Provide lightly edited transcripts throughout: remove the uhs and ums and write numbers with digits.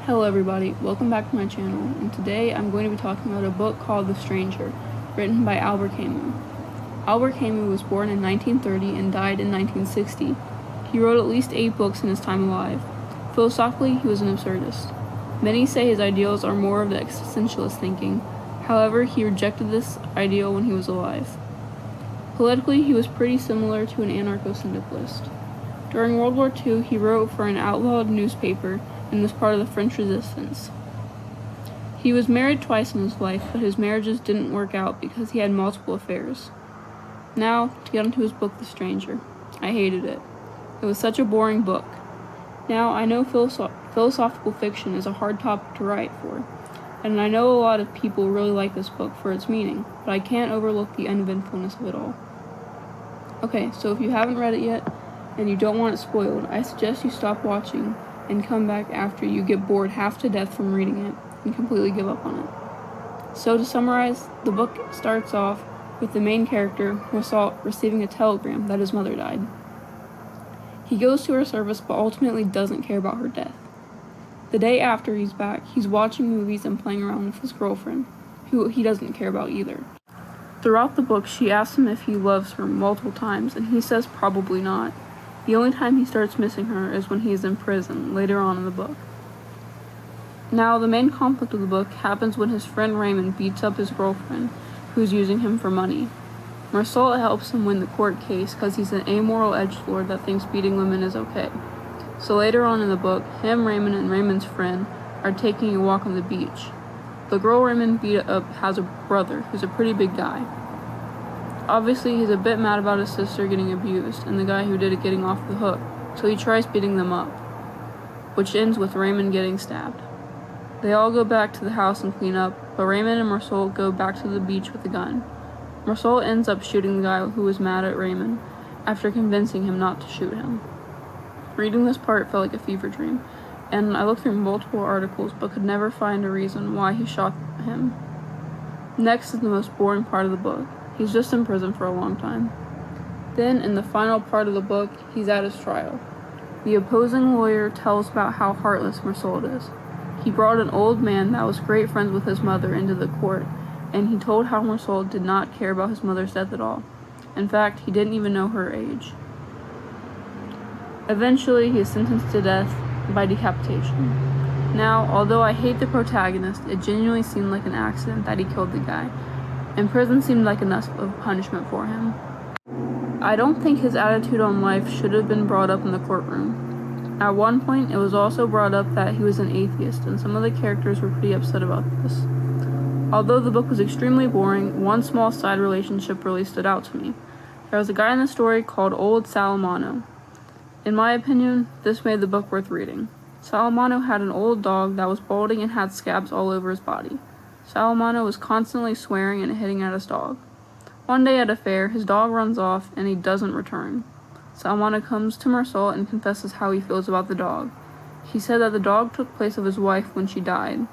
Hello everybody, welcome back to my channel, and today I'm going to be talking about a book called The Stranger, written by Albert Camus. Albert Camus was born in 1930 and died in 1960. He wrote at least 8 books in his time alive. Philosophically, he was an absurdist. Many say his ideals are more of the existentialist thinking. However, he rejected this ideal when he was alive. Politically, he was pretty similar to an anarcho-syndicalist. During World War II, he wrote for an outlawed newspaper and was part of the French Resistance. He was married twice in his life, but his marriages didn't work out because he had multiple affairs. Now, to get into his book, The Stranger. I hated it. It was such a boring book. Now, I know philosophical fiction is a hard topic to write for, and I know a lot of people really like this book for its meaning, but I can't overlook the uneventfulness of it all. Okay, so if you haven't read it yet, and you don't want it spoiled, I suggest you stop watching and come back after you get bored half to death from reading it and completely give up on it. So to summarize, the book starts off with the main character, Marcel, receiving a telegram that his mother died. He goes to her service but ultimately doesn't care about her death. The day after he's back, he's watching movies and playing around with his girlfriend, who he doesn't care about either. Throughout the book, she asks him if he loves her multiple times, and he says probably not. The only time he starts missing her is when he is in prison, later on in the book. Now, the main conflict of the book happens when his friend Raymond beats up his girlfriend, who's using him for money. Marcel helps him win the court case because he's an amoral edgelord that thinks beating women is okay. So later on in the book, Raymond, and Raymond's friend are taking a walk on the beach. The girl Raymond beat up has a brother who's a pretty big guy. Obviously, he's a bit mad about his sister getting abused and the guy who did it getting off the hook, so he tries beating them up, which ends with Raymond getting stabbed. They all go back to the house and clean up, but Raymond and Marcel go back to the beach with a gun. Marcel ends up shooting the guy who was mad at Raymond after convincing him not to shoot him. Reading this part felt like a fever dream, and I looked through multiple articles but could never find a reason why he shot him. Next is the most boring part of the book. He's just in prison for a long time. Then, in the final part of the book, he's at his trial. The opposing lawyer tells about how heartless Marcel is. He brought an old man that was great friends with his mother into the court, and he told how Marcel did not care about his mother's death at all. In fact, he didn't even know her age. Eventually, he is sentenced to death by decapitation. Now, although I hate the protagonist, it genuinely seemed like an accident that he killed the guy, and prison seemed like enough of punishment for him. I don't think his attitude on life should have been brought up in the courtroom. At one point, it was also brought up that he was an atheist, and some of the characters were pretty upset about this. Although the book was extremely boring, one small side relationship really stood out to me. There was a guy in the story called Old Salamano. In my opinion, this made the book worth reading. Salamano had an old dog that was balding and had scabs all over his body. Salamano was constantly swearing and hitting at his dog. One day at a fair, his dog runs off and he doesn't return. Salamano comes to Marcel and confesses how he feels about the dog. He said that the dog took place of his wife when she died.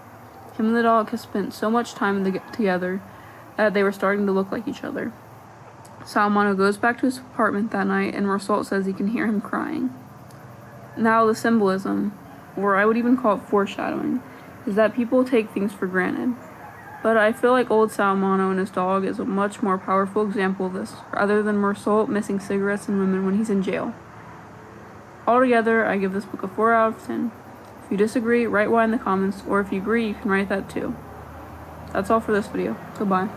Him and the dog had spent so much time together that they were starting to look like each other. Salamano goes back to his apartment that night and Marcel says he can hear him crying. Now the symbolism, or I would even call it foreshadowing, is that people take things for granted. But I feel like Old Salamano and his dog is a much more powerful example of this, rather than Marcel missing cigarettes and women when he's in jail. Altogether, I give this book a 4 out of 10. If you disagree, write why in the comments, or if you agree, you can write that too. That's all for this video. Goodbye.